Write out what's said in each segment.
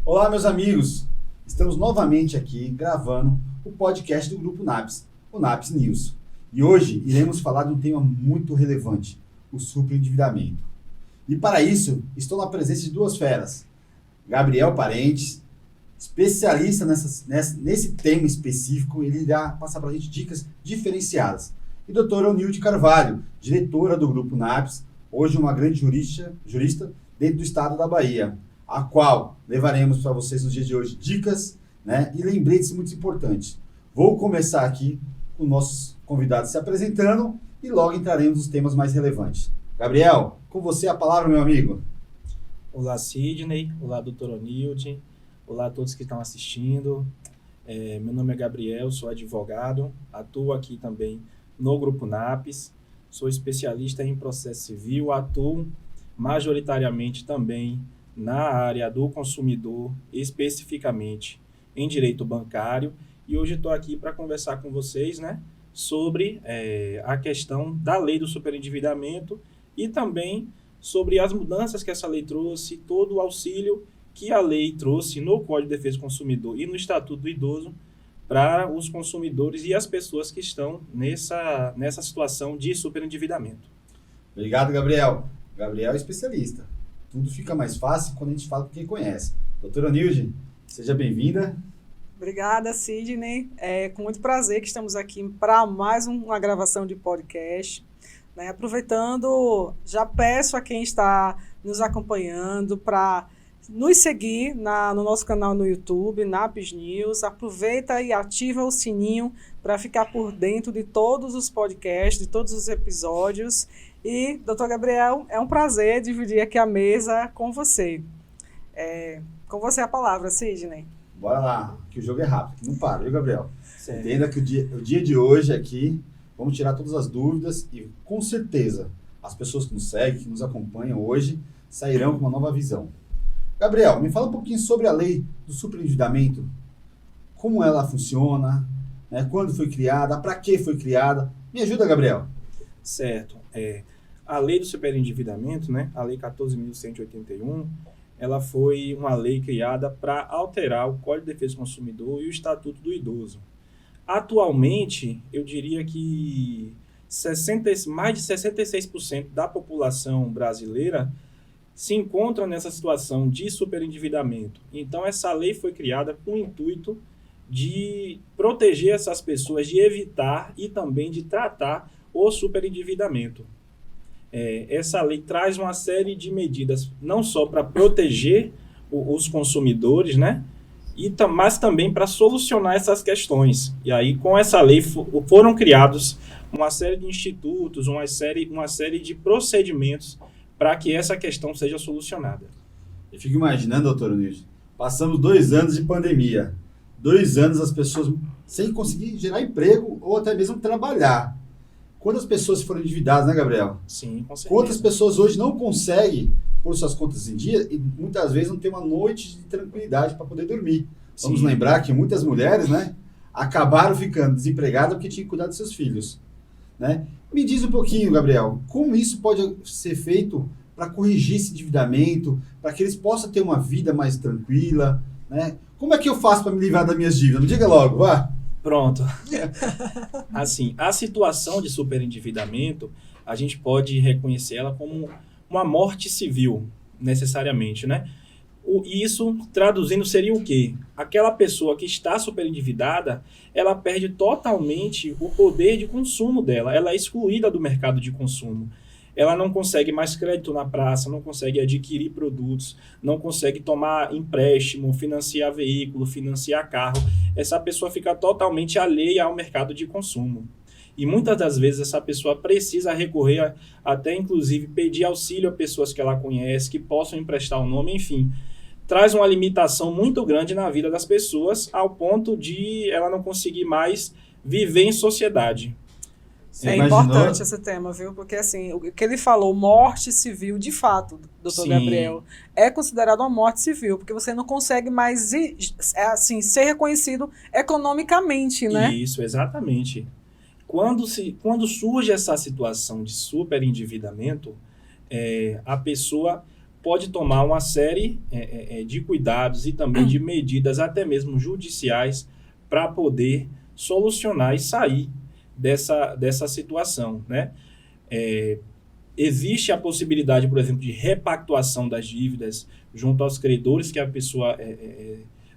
Olá, meus amigos! Estamos novamente aqui gravando o podcast do Grupo NAPS, o NAPS News. E hoje iremos falar de um tema muito relevante, o superendividamento. E para isso, estou na presença de duas feras. Gabriel Parentes, especialista nesse tema específico, ele irá passar para a gente dicas diferenciadas. E doutora Onilde Carvalho, diretora do Grupo NAPS, hoje uma grande jurista dentro do estado da Bahia, a qual levaremos para vocês nos dias de hoje dicas, e lembretes muito importantes. Vou começar aqui com nossos convidados se apresentando e logo entraremos nos temas mais relevantes. Gabriel, com você a palavra, meu amigo. Olá, Sidney. Olá, doutora Onilde. Olá a todos que estão assistindo. Meu nome é Gabriel, sou advogado, atuo aqui também no Grupo NAPS, sou especialista em processo civil, atuo majoritariamente também na área do consumidor, especificamente em direito bancário, e hoje estou aqui para conversar com vocês, sobre a questão da lei do superendividamento e também sobre as mudanças que essa lei trouxe, todo o auxílio que a lei trouxe no Código de Defesa do Consumidor e no Estatuto do Idoso para os consumidores e as pessoas que estão nessa situação de superendividamento. Obrigado, Gabriel. Gabriel é especialista. Tudo fica mais fácil quando a gente fala com quem conhece. Doutora Nilde, seja bem-vinda. Obrigada, Sidney. É com muito prazer que estamos aqui para mais uma gravação de podcast. Aproveitando, já peço a quem está nos acompanhando para nos seguir no nosso canal no YouTube, NAPS News. Aproveita e ativa o sininho para ficar por dentro de todos os podcasts, de todos os episódios. E, doutor Gabriel, é um prazer dividir aqui a mesa com você. Com você a palavra, Sidney. Bora lá, que o jogo é rápido, que não para, viu, Gabriel? Certo. Entenda que o dia de hoje aqui, vamos tirar todas as dúvidas e, com certeza, as pessoas que nos seguem, que nos acompanham hoje, sairão com uma nova visão. Gabriel, me fala um pouquinho sobre a lei do superendividamento, como ela funciona, quando foi criada, para que foi criada. Me ajuda, Gabriel. Certo. A lei do superendividamento, a lei 14.181, ela foi uma lei criada para alterar o Código de Defesa do Consumidor e o Estatuto do Idoso. Atualmente, eu diria que mais de 66% da população brasileira se encontra nessa situação de superendividamento. Então, essa lei foi criada com o intuito de proteger essas pessoas, de evitar e também de tratar o superendividamento. Essa lei traz uma série de medidas, não só para proteger os consumidores, mas também para solucionar essas questões. E aí, com essa lei, foram criados uma série de institutos, uma série de procedimentos para que essa questão seja solucionada. Eu fico imaginando, doutor Nilde, passamos 2 anos de pandemia. 2 anos as pessoas sem conseguir gerar emprego ou até mesmo trabalhar. Quantas pessoas foram endividadas, Gabriel? Sim, com certeza. Quantas pessoas hoje não conseguem pôr suas contas em dia e muitas vezes não tem uma noite de tranquilidade para poder dormir. Sim. Vamos lembrar que muitas mulheres, acabaram ficando desempregadas porque tinham que cuidar dos seus filhos, Me diz um pouquinho, Gabriel, como isso pode ser feito para corrigir esse endividamento, para que eles possam ter uma vida mais tranquila, Como é que eu faço para me livrar das minhas dívidas? Me diga logo, vá. Pronto. Assim, a situação de superendividamento, a gente pode reconhecer ela como uma morte civil, necessariamente, E isso, traduzindo, seria o quê? Aquela pessoa que está superendividada, ela perde totalmente o poder de consumo dela, ela é excluída do mercado de consumo. Ela não consegue mais crédito na praça, não consegue adquirir produtos, não consegue tomar empréstimo, financiar veículo, financiar carro. Essa pessoa fica totalmente alheia ao mercado de consumo. E muitas das vezes essa pessoa precisa recorrer até, inclusive, pedir auxílio a pessoas que ela conhece, que possam emprestar o nome, enfim. Traz uma limitação muito grande na vida das pessoas, ao ponto de ela não conseguir mais viver em sociedade. Importante esse tema, viu? Porque, assim, o que ele falou, morte civil, de fato, doutor Sim. Gabriel, é considerado uma morte civil, porque você não consegue mais, ser reconhecido economicamente, Isso, exatamente. Quando surge essa situação de superendividamento, a pessoa pode tomar uma série de cuidados e também de medidas, até mesmo judiciais, para poder solucionar e sair dessa situação, né? Existe a possibilidade, por exemplo, de repactuação das dívidas junto aos credores que a pessoa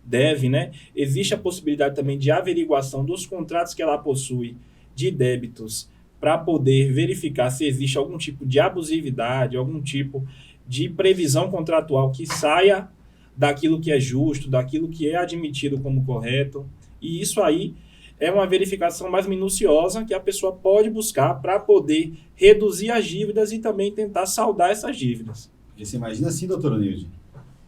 deve, né? Existe a possibilidade também de averiguação dos contratos que ela possui de débitos para poder verificar se existe algum tipo de abusividade, algum tipo de previsão contratual que saia daquilo que é justo, daquilo que é admitido como correto. E isso aí é uma verificação mais minuciosa que a pessoa pode buscar para poder reduzir as dívidas e também tentar saldar essas dívidas. Porque você imagina assim, doutora Nilde,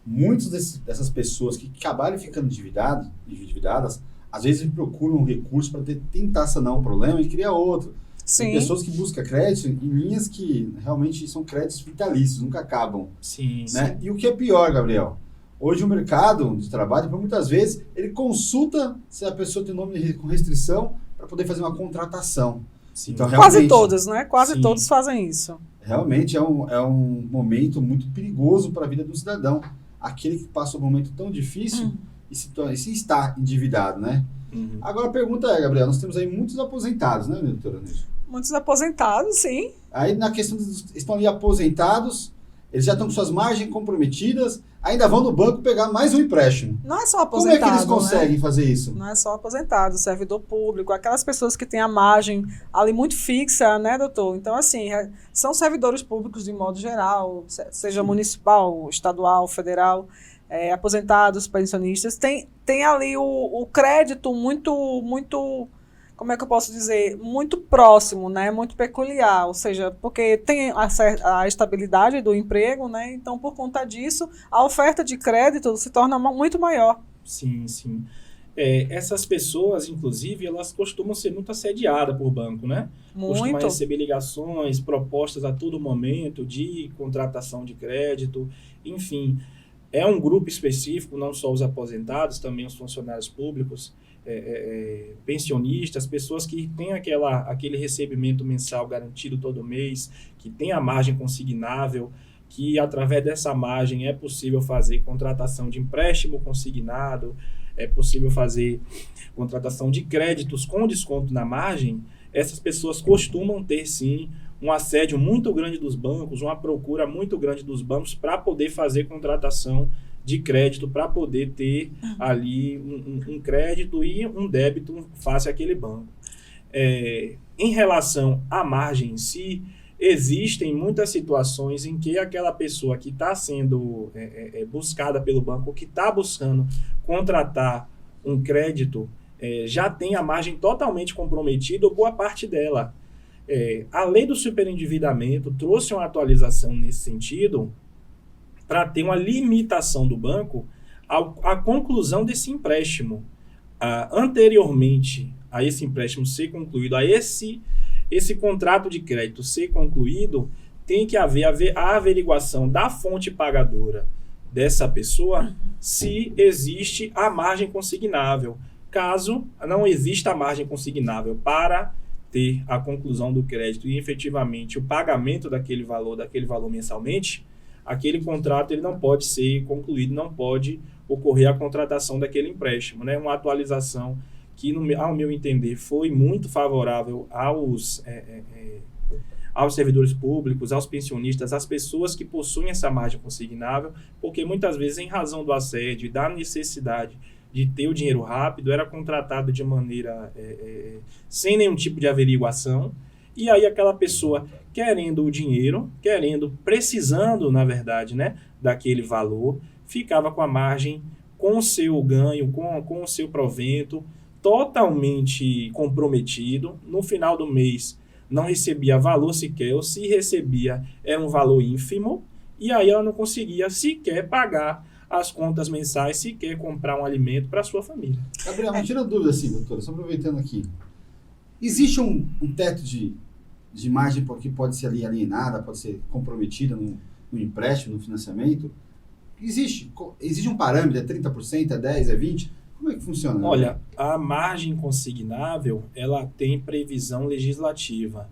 muitas dessas pessoas que acabaram ficando endividadas, às vezes procuram um recurso para tentar sanar um problema e criar outro. Sim. Tem pessoas que buscam crédito em linhas que realmente são créditos vitalícios, nunca acabam. Sim, Né? sim. E o que é pior, Gabriel? Hoje o mercado de trabalho, por muitas vezes, ele consulta se a pessoa tem nome com restrição para poder fazer uma contratação. Sim. Então, Quase todas, né? Quase Sim. todos fazem isso. realmente é um momento muito perigoso para a vida do cidadão. Aquele que passa um momento tão difícil e se está endividado, né? Uhum. Agora a pergunta é, Gabriel, nós temos aí muitos aposentados, né, doutora Nilce? Muitos aposentados, sim. Aí na questão dos estão ali aposentados, eles já estão com suas margens comprometidas, ainda vão no banco pegar mais um empréstimo. Não é só Como aposentado, é que eles né? conseguem fazer isso? Não é só aposentado, servidor público, aquelas pessoas que têm a margem ali muito fixa, né, doutor? Então, assim, são servidores públicos de modo geral, seja municipal, estadual, federal, aposentados, pensionistas, tem ali o crédito muito, como é que eu posso dizer, muito próximo, né, muito peculiar, ou seja, porque tem a estabilidade do emprego, né, então, por conta disso, a oferta de crédito se torna muito maior. Sim, sim. Essas pessoas, inclusive, elas costumam ser muito assediadas por banco, né? Costumam Muito. receber ligações, propostas a todo momento de contratação de crédito, enfim. É um grupo específico, não só os aposentados, também os funcionários públicos, pensionistas, pessoas que têm aquele recebimento mensal garantido todo mês, que tem a margem consignável, que através dessa margem é possível fazer contratação de empréstimo consignado, é possível fazer contratação de créditos com desconto na margem. Essas pessoas costumam ter, sim, um assédio muito grande dos bancos, uma procura muito grande dos bancos para poder fazer contratação de crédito, para poder ter ali um crédito e um débito face àquele banco. Em relação à margem em si, existem muitas situações em que aquela pessoa que está sendo buscada pelo banco, que está buscando contratar um crédito, já tem a margem totalmente comprometida ou boa parte dela. A lei do superendividamento trouxe uma atualização nesse sentido para ter uma limitação do banco à conclusão desse empréstimo. Anteriormente a esse empréstimo ser concluído, a esse contrato de crédito ser concluído, tem que haver a averiguação da fonte pagadora dessa pessoa se existe a margem consignável. Caso não exista a margem consignável para ter a conclusão do crédito e efetivamente o pagamento daquele valor mensalmente, aquele contrato ele não pode ser concluído, não pode ocorrer a contratação daquele empréstimo, né? Uma atualização que, ao meu entender, foi muito favorável aos servidores públicos, aos pensionistas, às pessoas que possuem essa margem consignável, porque muitas vezes, em razão do assédio e da necessidade de ter o dinheiro rápido, era contratado de maneira sem nenhum tipo de averiguação, e aí aquela pessoa querendo o dinheiro, precisando, na verdade, né, daquele valor, ficava com a margem, com o seu ganho, com o seu provento, totalmente comprometido. No final do mês não recebia valor sequer, ou se recebia era um valor ínfimo, e aí ela não conseguia sequer pagar as contas mensais, sequer comprar um alimento para a sua família. Gabriel, me tira a dúvida assim, doutora, só aproveitando aqui. Existe um teto de margem que pode ser ali alienada, pode ser comprometida no empréstimo, no financiamento? Existe um parâmetro, é 30%, é 10%, é 20%? Como é que funciona? Olha, a margem consignável, ela tem previsão legislativa.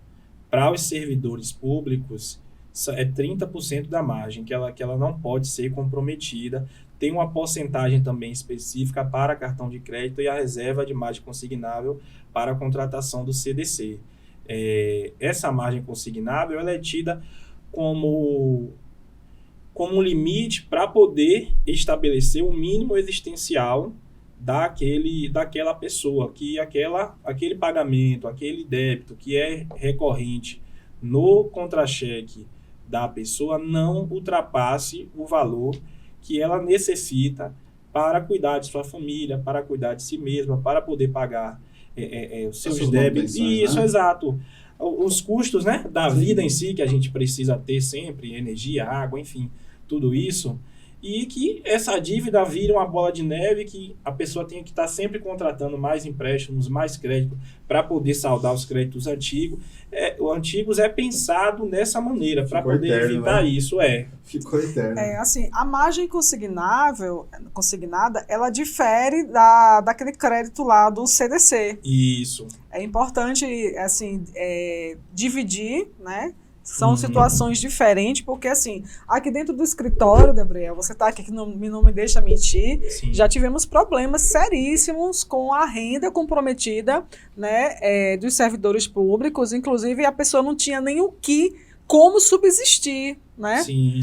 Para os servidores públicos, é 30% da margem, que ela não pode ser comprometida. Tem uma porcentagem também específica para cartão de crédito e a reserva de margem consignável para a contratação do CDC. Essa margem consignável ela é tida como um limite para poder estabelecer o mínimo existencial daquela pessoa, que aquele pagamento, aquele débito que é recorrente no contra-cheque da pessoa não ultrapasse o valor que ela necessita para cuidar de sua família, para cuidar de si mesma, para poder pagar os seus débitos. Isso, né? Exato. Os custos, né, da vida em si, que a gente precisa ter sempre, energia, água, enfim, tudo isso. E que essa dívida vira uma bola de neve, que a pessoa tem que estar sempre contratando mais empréstimos, mais crédito, para poder saldar os créditos antigos. O antigos é pensado dessa maneira, para poder eterno, evitar, né? Isso. Ficou eterno. Assim, a margem consignada, ela difere daquele crédito lá do CDC. Isso. É importante, assim, dividir, né? São situações diferentes, porque assim, aqui dentro do escritório, Gabriel, você está aqui que não me deixa mentir, sim, já tivemos problemas seríssimos com a renda comprometida, né, dos servidores públicos, inclusive a pessoa não tinha nem como subsistir, né? Sim.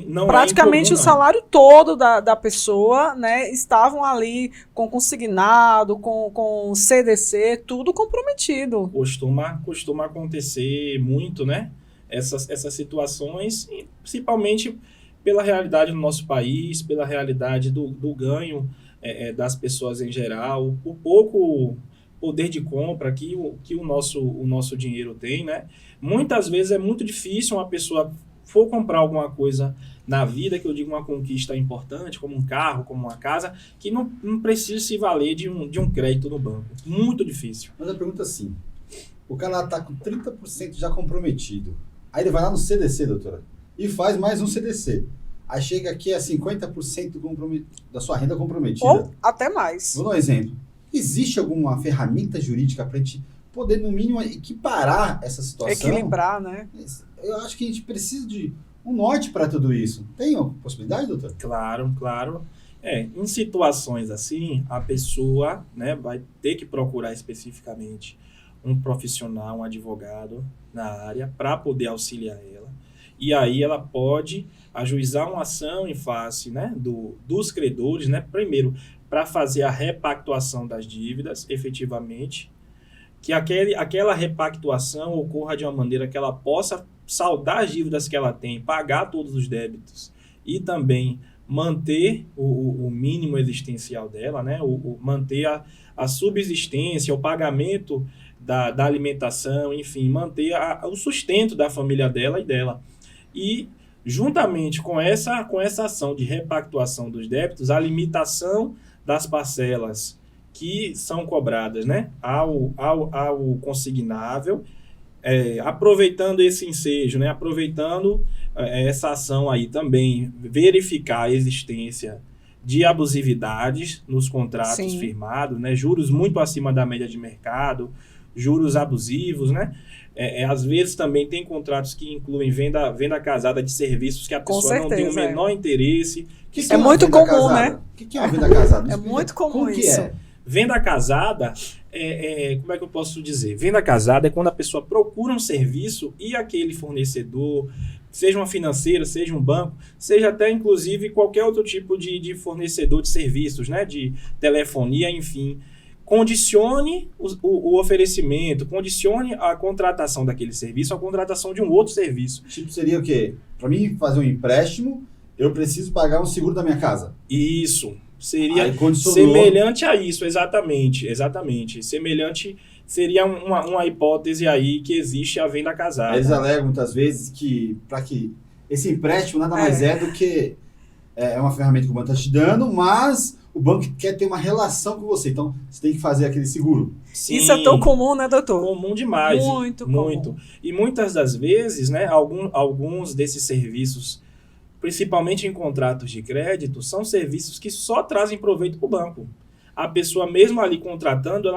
Não praticamente o salário todo da pessoa, né, estavam ali com consignado, com CDC, tudo comprometido. Costuma acontecer muito, né? Essas situações, principalmente pela realidade do nosso país, pela realidade do ganho das pessoas em geral, o pouco poder de compra que o nosso dinheiro tem, né? Muitas vezes é muito difícil uma pessoa for comprar alguma coisa na vida, que eu digo uma conquista importante, como um carro, como uma casa, que não precisa se valer de um crédito no banco. Muito difícil. Mas a pergunta é assim, o cara está com 30% já comprometido, aí ele vai lá no CDC, doutora, e faz mais um CDC. Aí chega aqui a 50% da sua renda comprometida. Ou até mais. Vou dar um exemplo. Existe alguma ferramenta jurídica para a gente poder, no mínimo, equiparar essa situação? Equilibrar, né? Eu acho que a gente precisa de um norte para tudo isso. Tem uma possibilidade, doutor? Claro. Em situações assim, a pessoa, né, vai ter que procurar especificamente um profissional, um advogado na área para poder auxiliar ela. E aí ela pode ajuizar uma ação em face, né, dos credores, né, primeiro, para fazer a repactuação das dívidas, efetivamente, que aquela repactuação ocorra de uma maneira que ela possa saldar as dívidas que ela tem, pagar todos os débitos e também manter o mínimo existencial dela, né? Manter a subsistência, o pagamento da alimentação, enfim, manter o sustento da família dela e dela. E, juntamente com essa ação de repactuação dos débitos, a limitação das parcelas que são cobradas, né, ao consignável, aproveitando esse ensejo, né, aproveitando essa ação aí também, verificar a existência de abusividades nos contratos, sim, firmados, né, juros muito acima da média de mercado, juros abusivos, né? Às vezes também tem contratos que incluem venda casada de serviços que a pessoa não tem o menor interesse. Que é muito comum, né? O que é uma venda casada? É muito comum isso. Venda casada, como é que eu posso dizer? Venda casada é quando a pessoa procura um serviço e aquele fornecedor, seja uma financeira, seja um banco, seja até inclusive qualquer outro tipo de fornecedor de serviços, né? De telefonia, enfim, condicione o oferecimento, condicione a contratação daquele serviço, a contratação de um outro serviço. Tipo, seria o quê? Para mim fazer um empréstimo, eu preciso pagar um seguro da minha casa. Isso. Seria semelhante a isso, exatamente. Semelhante seria uma hipótese aí que existe a venda casada. Eles alegam muitas vezes que esse empréstimo nada mais é do que uma ferramenta que o banco está te dando, mas o banco quer ter uma relação com você, então você tem que fazer aquele seguro. Sim, isso é tão comum, né, doutor? Comum demais. Muito comum. E muitas das vezes, né, alguns desses serviços, principalmente em contratos de crédito, são serviços que só trazem proveito para o banco. A pessoa mesmo ali contratando,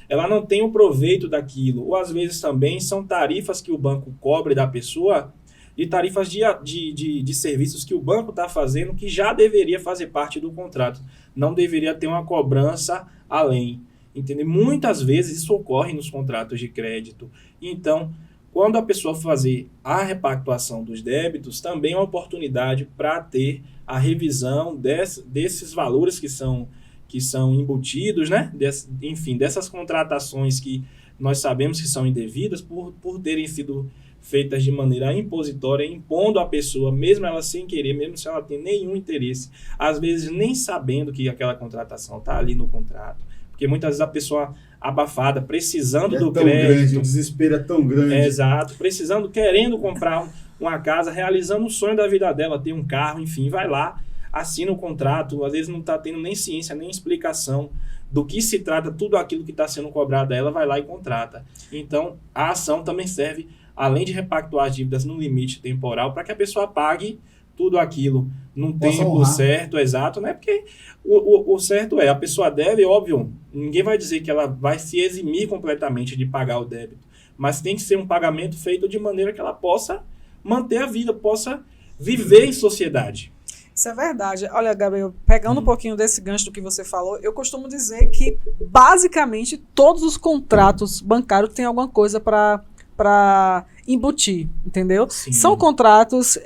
ela não tem o proveito daquilo. Ou às vezes também são tarifas que o banco cobre da pessoa de tarifas de serviços que o banco está fazendo, que já deveria fazer parte do contrato. Não deveria ter uma cobrança além. Entendeu? Muitas vezes isso ocorre nos contratos de crédito. Então, quando a pessoa fazer a repactuação dos débitos, também é uma oportunidade para ter a revisão desses valores que são embutidos, né? Enfim, dessas contratações que nós sabemos que são indevidas por terem sido feitas de maneira impositória, impondo a pessoa, mesmo ela sem querer, mesmo se ela tem nenhum interesse, às vezes nem sabendo que aquela contratação está ali no contrato. Porque muitas vezes a pessoa abafada, precisando do crédito... Grande, o desespero é tão grande. Exato, querendo comprar uma casa, realizando o sonho da vida dela, ter um carro, enfim, vai lá, assina o contrato, às vezes não está tendo nem ciência, nem explicação do que se trata, tudo aquilo que está sendo cobrado a ela, vai lá e contrata. Então, a ação também serve, além de repactuar as dívidas no limite temporal, para que a pessoa pague tudo aquilo num tempo certo, exato, né? Porque o certo a pessoa deve, óbvio, ninguém vai dizer que ela vai se eximir completamente de pagar o débito, mas tem que ser um pagamento feito de maneira que ela possa manter a vida, possa viver em sociedade. Isso é verdade. Olha, Gabriel, pegando um pouquinho desse gancho do que você falou, eu costumo dizer que, basicamente, todos os contratos bancários têm alguma coisa para embutir, entendeu? Sim. São contratos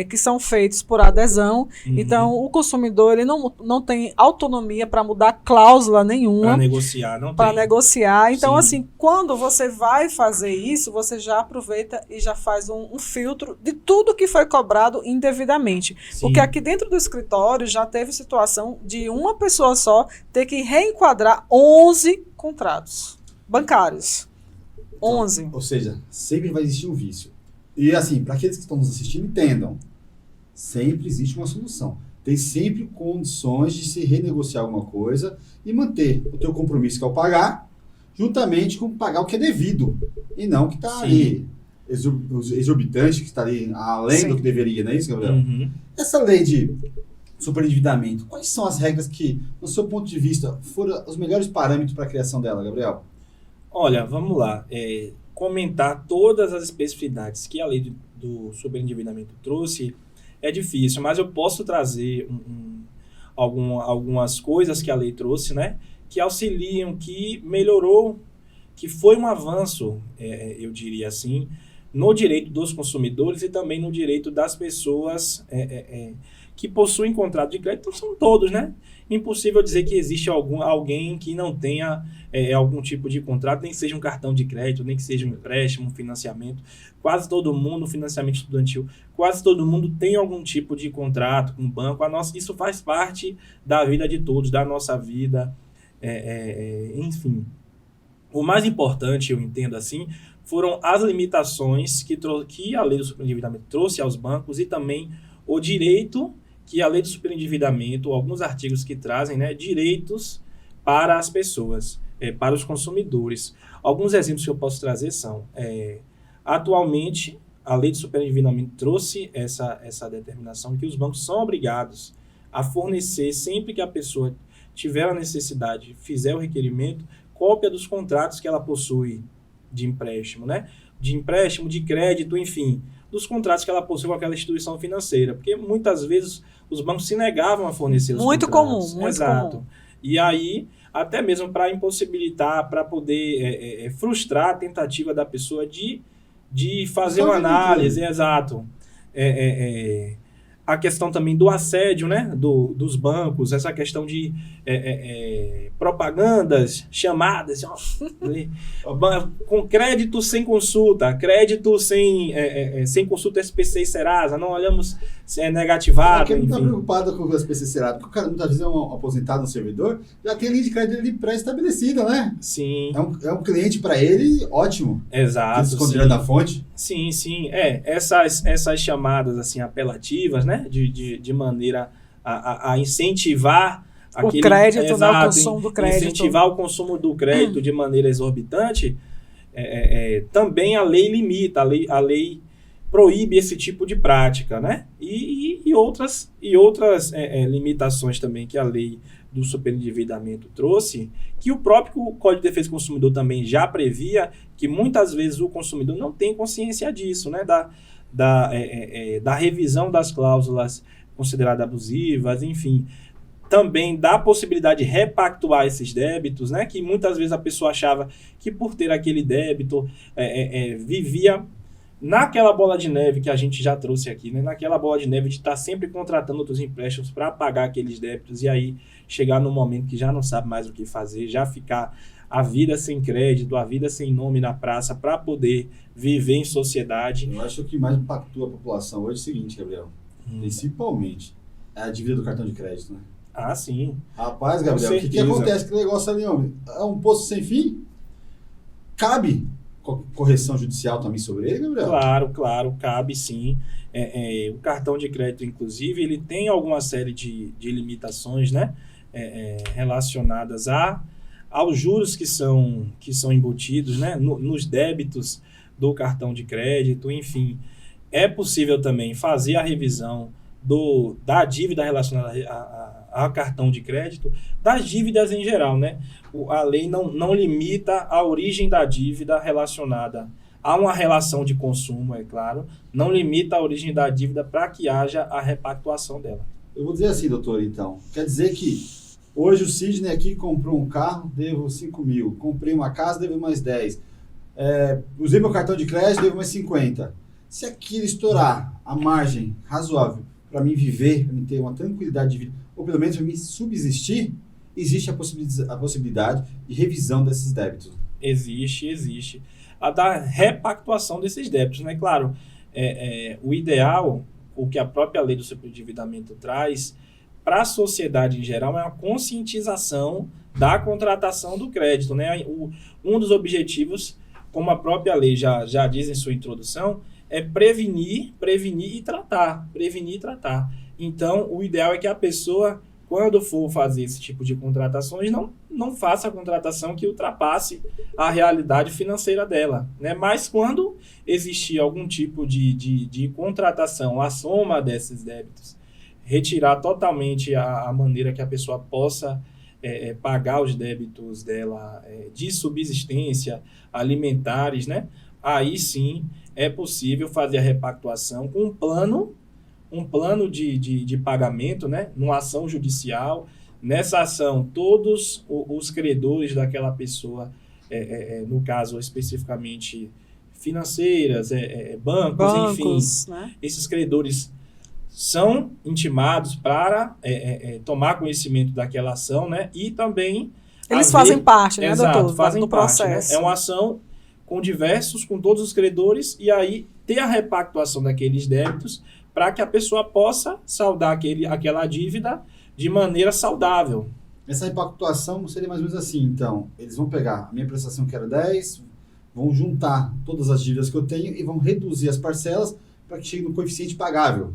que são feitos por adesão, então o consumidor ele não tem autonomia para mudar cláusula nenhuma. Para negociar, não tem. Para negociar. Então, Sim. assim, quando você vai fazer isso, você já aproveita e já faz um filtro de tudo que foi cobrado indevidamente. Sim. Porque aqui dentro do escritório já teve situação de uma pessoa só ter que reenquadrar 11 contratos bancários. 11. Ou seja, sempre vai existir um vício. E assim, para aqueles que estão nos assistindo, entendam. Sempre existe uma solução. Tem sempre condições de se renegociar alguma coisa e manter o teu compromisso, que é o pagar, juntamente com pagar o que é devido. E não o que está ali exorbitante, que está ali além do que deveria, não é isso, Gabriel? Uhum. Essa lei de superendividamento, quais são as regras que, no seu ponto de vista, foram os melhores parâmetros para a criação dela, Gabriel? Olha, vamos lá. Comentar todas as especificidades que a lei do superendividamento trouxe é difícil, mas eu posso trazer algumas coisas que a lei trouxe, né? Que auxiliam, que melhorou, que foi um avanço, eu diria assim, no direito dos consumidores e também no direito das pessoas que possuem contrato de crédito. Então, são todos, né? Impossível dizer que existe alguém que não tenha algum tipo de contrato, nem que seja um cartão de crédito, nem que seja um empréstimo, um financiamento. Quase todo mundo, financiamento estudantil, quase todo mundo tem algum tipo de contrato com o banco. Isso faz parte da vida de todos, da nossa vida, enfim. O mais importante, eu entendo assim, foram as limitações que a lei do superendividamento trouxe aos bancos e também o direito que a lei do superendividamento, alguns artigos que trazem, né, direitos para as pessoas, para os consumidores. Alguns exemplos que eu posso trazer são, atualmente, a lei do superendividamento trouxe essa determinação que os bancos são obrigados a fornecer, sempre que a pessoa tiver a necessidade, fizer o requerimento, cópia dos contratos que ela possui de empréstimo, né? De empréstimo, de crédito, enfim, dos contratos que ela possui com aquela instituição financeira, porque muitas vezes os bancos se negavam a fornecer os contratos. Muito comum. E aí, até mesmo para impossibilitar, para poder frustrar a tentativa da pessoa de fazer uma análise, exato. A questão também do assédio, né, dos bancos, essa questão de propagandas, chamadas, com crédito sem consulta, crédito sem consulta SPC e Serasa, não olhamos se é negativado. Quem não está preocupado com o SPC e Serasa, porque o cara muitas vezes é um aposentado no servidor, já tem a linha de crédito ali pré-estabelecida, né? Sim. É um cliente para ele ótimo. Exato. Desconsiderando a fonte. Sim. Essas chamadas assim, apelativas, né? De maneira a incentivar o crédito, o consumo do crédito. Incentivar o consumo do crédito de maneira exorbitante, também a lei limita, a lei proíbe esse tipo de prática, né? E outras limitações também que a lei do superendividamento trouxe, que o próprio Código de Defesa do Consumidor também já previa, que muitas vezes o consumidor não tem consciência disso, né? da revisão das cláusulas consideradas abusivas, enfim. Também dá a possibilidade de repactuar esses débitos, né? Que muitas vezes a pessoa achava que por ter aquele débito vivia naquela bola de neve que a gente já trouxe aqui, né? Naquela bola de neve de estar sempre contratando outros empréstimos para pagar aqueles débitos e aí chegar num momento que já não sabe mais o que fazer, já ficar a vida sem crédito, a vida sem nome na praça para poder viver em sociedade. Eu acho que o que mais impactou a população hoje é o seguinte, Gabriel, principalmente é a dívida do cartão de crédito, né? Ah, sim. Rapaz, Gabriel, o que acontece com aquele negócio ali, homem? É um poço sem fim? Cabe correção judicial também sobre ele, Gabriel? Claro, cabe sim. O cartão de crédito, inclusive, ele tem alguma série de limitações, né? Relacionadas aos juros que são embutidos, né? Nos débitos do cartão de crédito, enfim. É possível também fazer a revisão da dívida relacionada a cartão de crédito, das dívidas em geral, né? A lei não limita a origem da dívida relacionada a uma relação de consumo, é claro, não limita a origem da dívida para que haja a repactuação dela. Eu vou dizer assim, doutor, então, quer dizer que hoje o Sidney aqui comprou um carro, devo 5 mil, comprei uma casa, devo mais 10, usei meu cartão de crédito, devo mais 50. Se aquilo estourar a margem razoável para mim viver, para mim ter uma tranquilidade de vida, ou pelo menos para mim subsistir, existe a possibilidade de revisão desses débitos. Existe. A da repactuação desses débitos, né? Claro, o ideal, o que a própria lei do superendividamento traz, para a sociedade em geral, é a conscientização da contratação do crédito, né? Um dos objetivos, como a própria lei já diz em sua introdução, é prevenir e tratar. Então, o ideal é que a pessoa, quando for fazer esse tipo de contratações, não faça a contratação que ultrapasse a realidade financeira dela, né? Mas quando existir algum tipo de contratação, a soma desses débitos, retirar totalmente a maneira que a pessoa possa pagar os débitos dela de subsistência, alimentares, né? Aí sim é possível fazer a repactuação com um plano de pagamento, né, numa ação judicial. Nessa ação, todos os credores daquela pessoa, no caso especificamente financeiras, bancos, enfim, né? Esses credores são intimados para tomar conhecimento daquela ação, né, e também... Eles fazem parte, né, doutor, fazem do parte, processo. Né? É uma ação com todos os credores, e aí ter a repactuação daqueles débitos para que a pessoa possa saldar aquela dívida de maneira saudável. Essa repactuação seria mais ou menos assim, então, eles vão pegar a minha prestação que era 10, vão juntar todas as dívidas que eu tenho e vão reduzir as parcelas para que chegue no coeficiente pagável.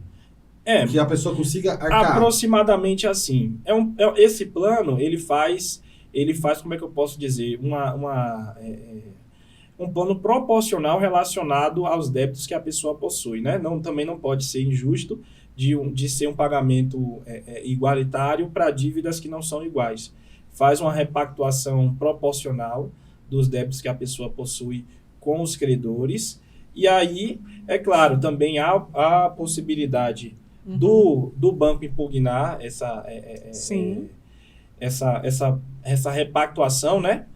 Que a pessoa consiga arcar. Aproximadamente assim. Esse plano, ele faz, como é que eu posso dizer, um plano proporcional relacionado aos débitos que a pessoa possui, né? Também não pode ser injusto de ser um pagamento igualitário para dívidas que não são iguais. Faz uma repactuação proporcional dos débitos que a pessoa possui com os credores. E aí, é claro, também há a possibilidade do banco impugnar essa repactuação, né?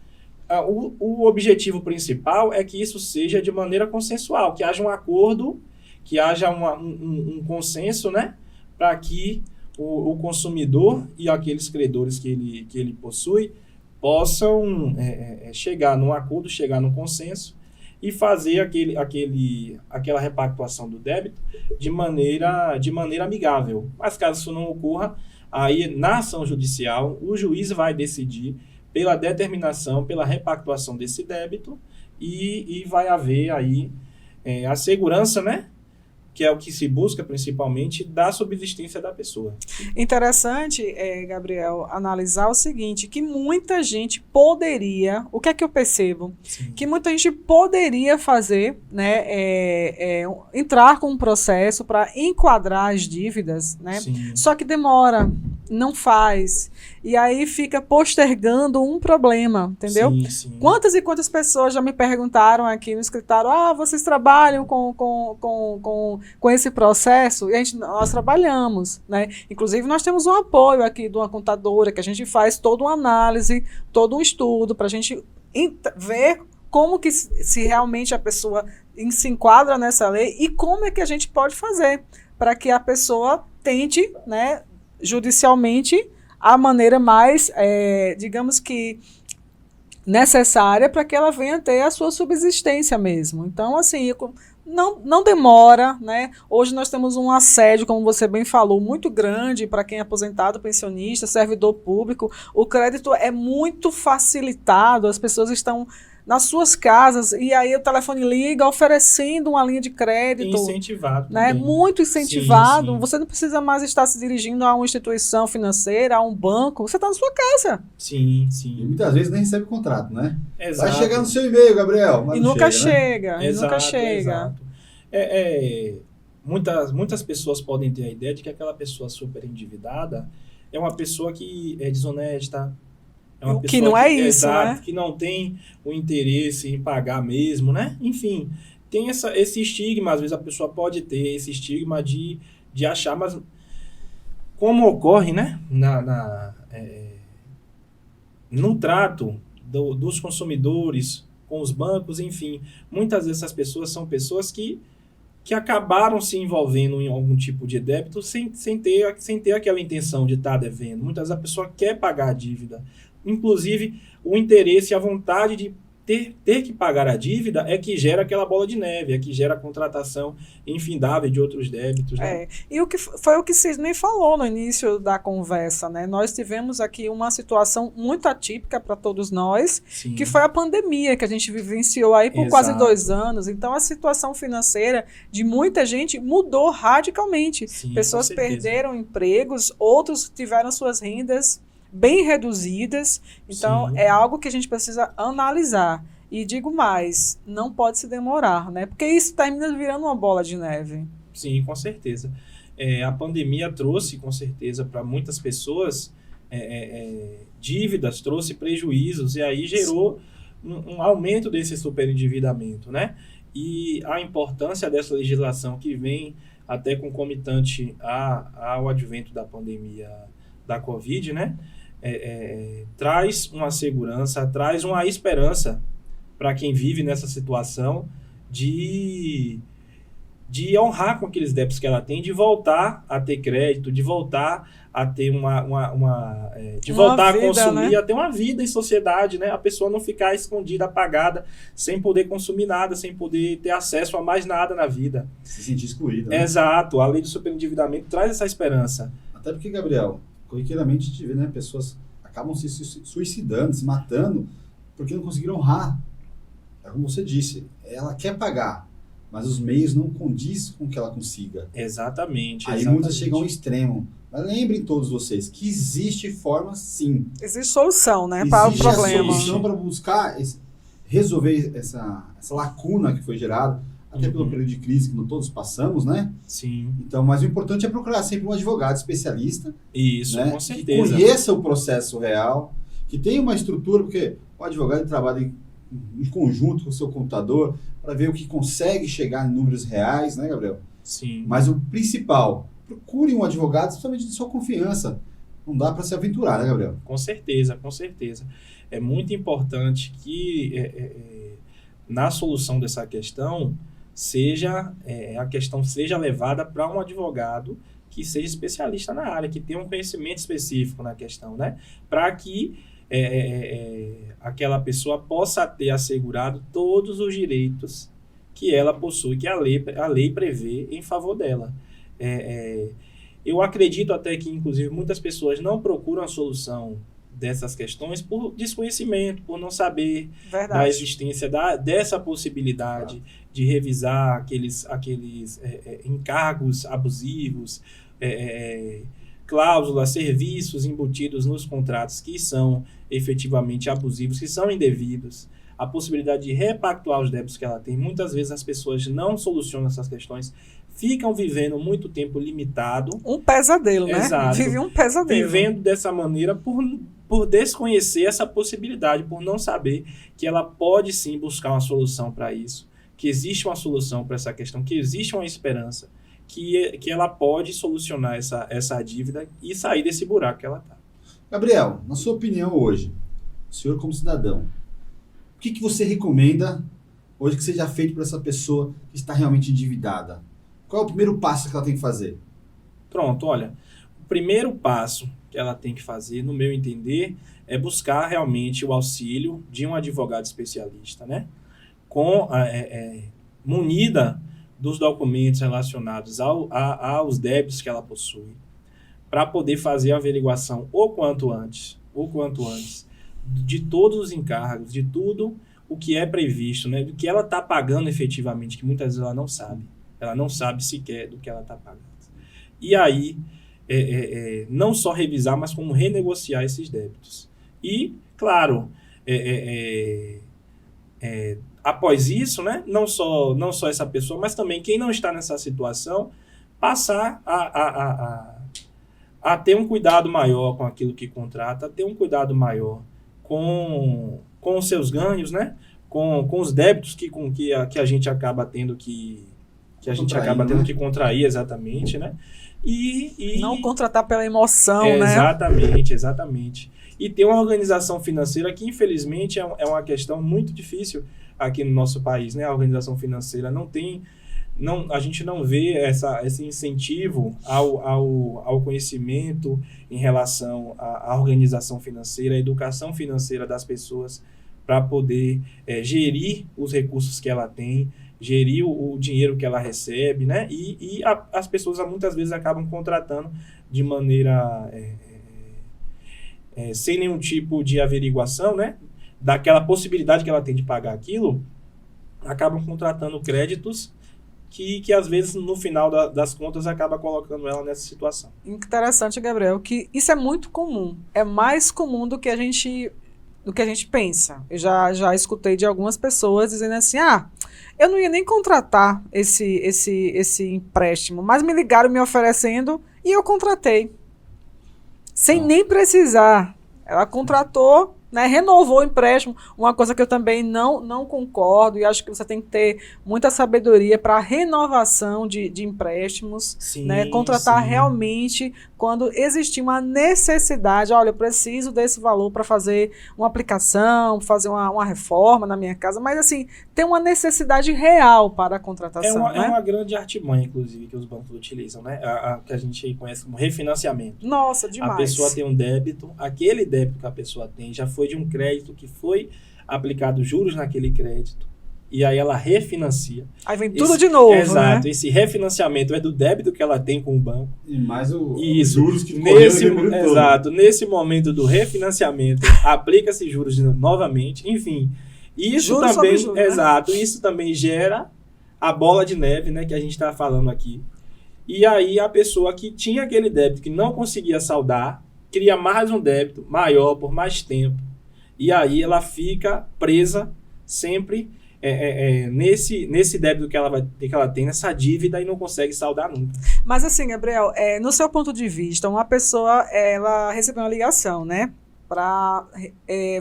O objetivo principal é que isso seja de maneira consensual, que haja um acordo, que haja um consenso, né, para que o consumidor e aqueles credores que ele possui possam chegar num acordo, chegar num consenso e fazer aquela repactuação do débito de maneira amigável. Mas caso isso não ocorra, aí na ação judicial o juiz vai decidir pela determinação, pela repactuação desse débito e vai haver aí a segurança, né? Que é o que se busca principalmente, da subsistência da pessoa. Interessante, Gabriel, analisar o seguinte, que muita gente poderia, o que é que eu percebo? Sim. Que muita gente poderia fazer, né, entrar com um processo para enquadrar as dívidas, né? Sim. Só que demora, não faz. E aí fica postergando um problema, entendeu? Sim, sim. Quantas e quantas pessoas já me perguntaram aqui no escritório, vocês trabalham com esse processo? E nós trabalhamos, né? Inclusive, nós temos um apoio aqui de uma contadora, que a gente faz toda uma análise, todo um estudo, para a gente ver como que se realmente a pessoa se enquadra nessa lei e como é que a gente pode fazer para que a pessoa tente, né, judicialmente, a maneira mais, digamos que, necessária para que ela venha ter a sua subsistência mesmo. Então, assim, não demora, né? Hoje nós temos um assédio, como você bem falou, muito grande para quem é aposentado, pensionista, servidor público. O crédito é muito facilitado, as pessoas estão nas suas casas, e aí o telefone liga oferecendo uma linha de crédito. Incentivado, né? também. Muito incentivado. Sim, sim. Você não precisa mais estar se dirigindo a uma instituição financeira, a um banco. Você está na sua casa. Sim, E sim. muitas vezes nem recebe contrato, né? Exato. Vai chegar no seu e-mail, Gabriel. Mas E não nunca chega, né? chega. E nunca chega. Exato. Muitas pessoas podem ter a ideia de que aquela pessoa super endividada é uma pessoa que é desonesta. É uma O que pessoa não é isso, exato, né? que não tem o interesse em pagar mesmo, né? Enfim, tem esse estigma, às vezes a pessoa pode ter esse estigma de achar, mas como ocorre, né? No trato dos consumidores com os bancos, enfim, muitas dessas pessoas são pessoas que acabaram se envolvendo em algum tipo de débito sem ter aquela intenção de estar devendo. Muitas vezes a pessoa quer pagar a dívida. Inclusive, o interesse e a vontade de ter que pagar a dívida é que gera aquela bola de neve, é que gera a contratação infindável de outros débitos. Né? E foi o que Sidney falou no início da conversa, né? Nós tivemos aqui uma situação muito atípica para todos nós, Sim. que foi a pandemia, que a gente vivenciou aí por quase 2 anos. Então, a situação financeira de muita gente mudou radicalmente. Sim, pessoas com certeza. perderam empregos, outros tiveram suas rendas bem reduzidas. Então, Sim. é algo que a gente precisa analisar. E digo mais, não pode se demorar, né? Porque isso termina virando uma bola de neve. Sim, com certeza. A pandemia trouxe, com certeza, para muitas pessoas dívidas, trouxe prejuízos, e aí gerou um aumento desse superendividamento, né? E a importância dessa legislação que vem até concomitante ao advento da pandemia da Covid, né? Traz uma segurança, traz uma esperança para quem vive nessa situação de honrar com aqueles débitos que ela tem, de voltar a ter crédito, de voltar a ter de voltar vida, a consumir, né? a ter uma vida em sociedade, né? A pessoa não ficar escondida, apagada, sem poder consumir nada, sem poder ter acesso a mais nada na vida. Se sentir excluído, né? Exato. A lei do superendividamento traz essa esperança. Até porque, Gabriel, corriqueiramente a gente vê, né? Pessoas acabam se suicidando, se matando, porque não conseguiram honrar. É como você disse, ela quer pagar, mas os meios não condizem com que ela consiga. Exatamente. Aí muitas chegam ao extremo. Mas lembrem todos vocês que existe forma, sim. Existe solução, né, para o Existe problema. a solução para buscar resolver essa lacuna que foi gerada, até pelo período de crise que todos passamos, né? Sim. Então, mas o importante é procurar sempre um advogado especialista, Isso, né, com que certeza. conheça o processo real, que tenha uma estrutura, porque o advogado trabalha em conjunto com o seu contador para ver o que consegue chegar em números reais, né, Gabriel? Sim. Mas o principal, procure um advogado, principalmente de sua confiança. Não dá para se aventurar, né, Gabriel? Com certeza, com certeza. É muito importante que na solução dessa questão a questão seja levada para um advogado que seja especialista na área, que tenha um conhecimento específico na questão, né? Para que aquela pessoa possa ter assegurado todos os direitos que ela possui, que a lei prevê em favor dela. Eu acredito até que, inclusive, muitas pessoas não procuram a solução dessas questões por desconhecimento, por não saber da existência dessa possibilidade de revisar aqueles encargos abusivos, cláusulas, serviços embutidos nos contratos que são efetivamente abusivos, que são indevidos, a possibilidade de repactuar os débitos que ela tem. Muitas vezes as pessoas não solucionam essas questões, ficam vivendo muito tempo limitado. Um pesadelo, né? Exato. Vive um pesadelo. Vivendo dessa maneira por desconhecer essa possibilidade, por não saber que ela pode sim buscar uma solução para isso, que existe uma solução para essa questão, que existe uma esperança, que ela pode solucionar essa dívida e sair desse buraco que ela está. Gabriel, na sua opinião hoje, o senhor como cidadão, o que você recomenda hoje que seja feito para essa pessoa que está realmente endividada? Qual é o primeiro passo que ela tem que fazer? Pronto, olha, o primeiro passo que ela tem que fazer, no meu entender, é buscar realmente o auxílio de um advogado especialista, né? Munida dos documentos relacionados aos débitos que ela possui, para poder fazer a averiguação o quanto antes, de todos os encargos, de tudo o que é previsto, né? Do que ela está pagando efetivamente, que muitas vezes ela não sabe. Ela não sabe sequer do que ela está pagando. E aí, não só revisar, mas como renegociar esses débitos. E, claro, após isso, né, não só essa pessoa, mas também quem não está nessa situação, passar a ter um cuidado maior com aquilo que contrata, a ter um cuidado maior com os seus ganhos, né, com os débitos que a gente acaba tendo que contrair, exatamente, né? E não contratar pela emoção, né? Exatamente. E ter uma organização financeira que, infelizmente, é uma questão muito difícil aqui no nosso país, né? A organização financeira a gente não vê esse incentivo ao conhecimento em relação à organização financeira, à educação financeira das pessoas para poder gerir os recursos que ela tem, gerir o dinheiro que ela recebe, né? E as pessoas muitas vezes acabam contratando de maneira sem nenhum tipo de averiguação, né? Daquela possibilidade que ela tem de pagar aquilo, acabam contratando créditos que às vezes no final das contas acaba colocando ela nessa situação. Interessante, Gabriel, que isso é muito comum, é mais comum do que a gente pensa. Eu já escutei de algumas pessoas dizendo assim, eu não ia nem contratar esse empréstimo, mas me ligaram me oferecendo e eu contratei. Sem nem precisar. Ela contratou, né, renovou o empréstimo, uma coisa que eu também não concordo, e acho que você tem que ter muita sabedoria para a renovação de empréstimos, sim, né, contratar sim. Realmente quando existir uma necessidade, olha, eu preciso desse valor para fazer uma aplicação, fazer uma reforma na minha casa, mas assim, tem uma necessidade real para a contratação. É uma grande artimanha, inclusive, que os bancos utilizam, né? Que a gente conhece como refinanciamento. Nossa, demais. A pessoa tem um débito, aquele débito que a pessoa tem já foi de um crédito que foi aplicado juros naquele crédito, e aí ela refinancia. Aí vem tudo de novo, exato, né? Esse refinanciamento é do débito que ela tem com o banco. E mais os Isso. juros que correram. Exato. Nesse momento do refinanciamento, aplica-se juros novamente, enfim. Isso juros também, sobre juros, exato, né? Isso também gera a bola de neve, né, que a gente está falando aqui. E aí a pessoa que tinha aquele débito que não conseguia saldar, cria mais um débito maior por mais tempo. E aí ela fica presa sempre nesse débito que ela tem, nessa dívida, e não consegue saldar nunca. Mas assim, Gabriel, no seu ponto de vista, uma pessoa ela recebeu uma ligação, né, para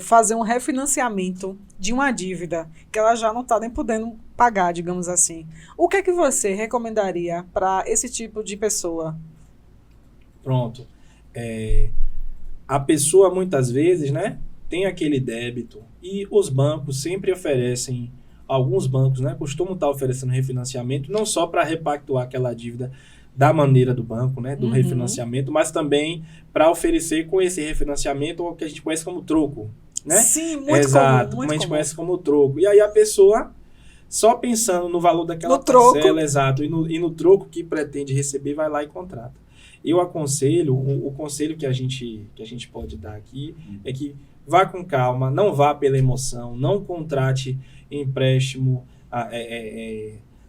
fazer um refinanciamento de uma dívida que ela já não está nem podendo pagar, digamos assim. O que é que você recomendaria para esse tipo de pessoa? Pronto. A pessoa muitas vezes, né, tem aquele débito, e os bancos sempre oferecem, alguns bancos, né, costumam estar oferecendo refinanciamento, não só para repactuar aquela dívida da maneira do banco, né, do refinanciamento, mas também para oferecer com esse refinanciamento o que a gente conhece como troco, né? Sim, muito exato, comum, como a gente conhece como troco. E aí a pessoa, só pensando no valor daquela parcela, exato, e no troco que pretende receber, vai lá e contrata. Eu aconselho, o conselho que a gente pode dar aqui é que vá com calma, não vá pela emoção, não contrate empréstimo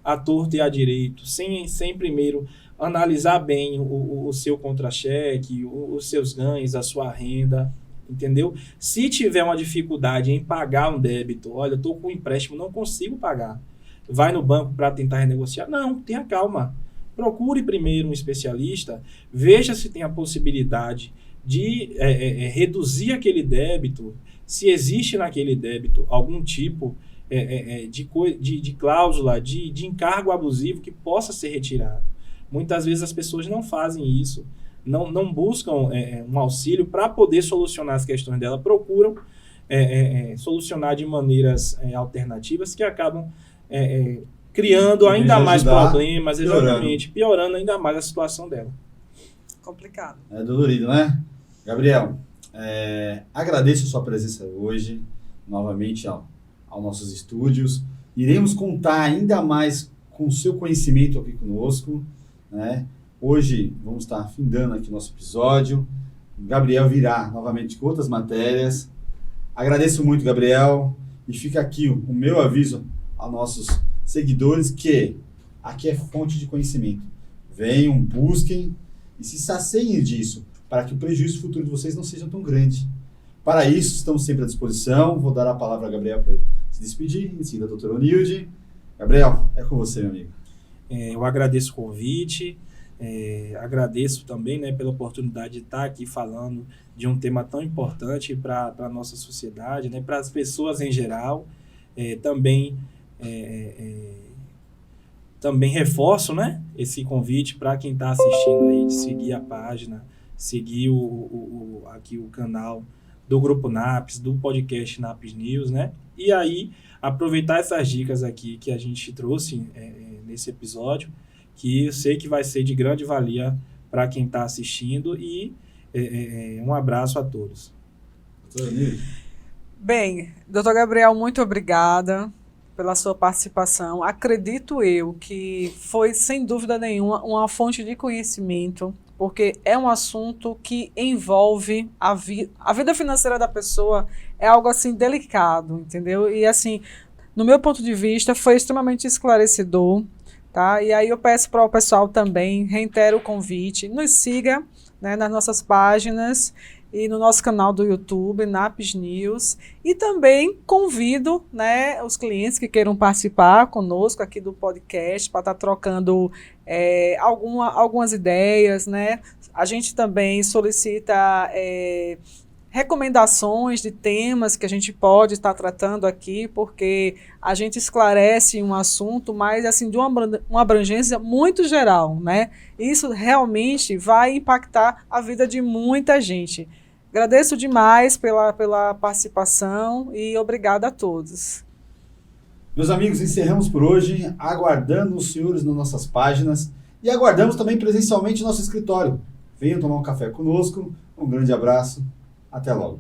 à torto e à direito, sem primeiro analisar bem o seu contra-cheque, os seus ganhos, a sua renda, entendeu? Se tiver uma dificuldade em pagar um débito, olha, eu estou com um empréstimo, não consigo pagar, vai no banco para tentar renegociar? Não, tenha calma. procure primeiro um especialista, veja se tem a possibilidade de reduzir aquele débito, se existe naquele débito algum tipo de cláusula, de encargo abusivo que possa ser retirado. Muitas vezes as pessoas não fazem isso, não buscam um auxílio para poder solucionar as questões dela, procuram solucionar de maneiras alternativas que acabam criando ainda mais problemas, exatamente, piorando ainda mais a situação dela. Complicado. É dolorido, né? Gabriel, agradeço a sua presença hoje, novamente aos nossos estúdios. Iremos contar ainda mais com o seu conhecimento aqui conosco, né? Hoje vamos estar findando aqui o nosso episódio. O Gabriel virá novamente com outras matérias. Agradeço muito, Gabriel, e fica aqui o meu aviso aos nossos seguidores que aqui é fonte de conhecimento. Venham, busquem e se saceiem disso, para que o prejuízo futuro de vocês não seja tão grande. Para isso, estamos sempre à disposição. Vou dar a palavra a Gabriel para se despedir, em seguida a doutora Onilde. Gabriel, é com você, meu amigo. Eu agradeço o convite, agradeço também, né, pela oportunidade de estar aqui falando de um tema tão importante para a nossa sociedade, né, para as pessoas em geral. Também reforço, né, esse convite para quem está assistindo aí, de seguir a página, seguir aqui o canal do Grupo NAPS, do podcast NAPS News, né? E aí, aproveitar essas dicas aqui que a gente trouxe nesse episódio, que eu sei que vai ser de grande valia para quem está assistindo, e um abraço a todos. Bem, doutor Gabriel, muito obrigada pela sua participação. Acredito eu que foi, sem dúvida nenhuma, uma fonte de conhecimento, porque é um assunto que envolve a vida financeira da pessoa, é algo assim delicado, entendeu? E assim, no meu ponto de vista, foi extremamente esclarecedor, tá? E aí eu peço para o pessoal também, reitero o convite, nos siga, né, nas nossas páginas e no nosso canal do YouTube, NAPS News, e também convido, né, os clientes que queiram participar conosco aqui do podcast para estar trocando algumas ideias, né? A gente também solicita recomendações de temas que a gente pode estar tratando aqui, porque a gente esclarece um assunto, mas assim, de uma abrangência muito geral, né? Isso realmente vai impactar a vida de muita gente. Agradeço demais pela participação e obrigada a todos. Meus amigos, encerramos por hoje, aguardando os senhores nas nossas páginas e aguardamos também presencialmente no nosso escritório. Venham tomar um café conosco. Um grande abraço. Até logo.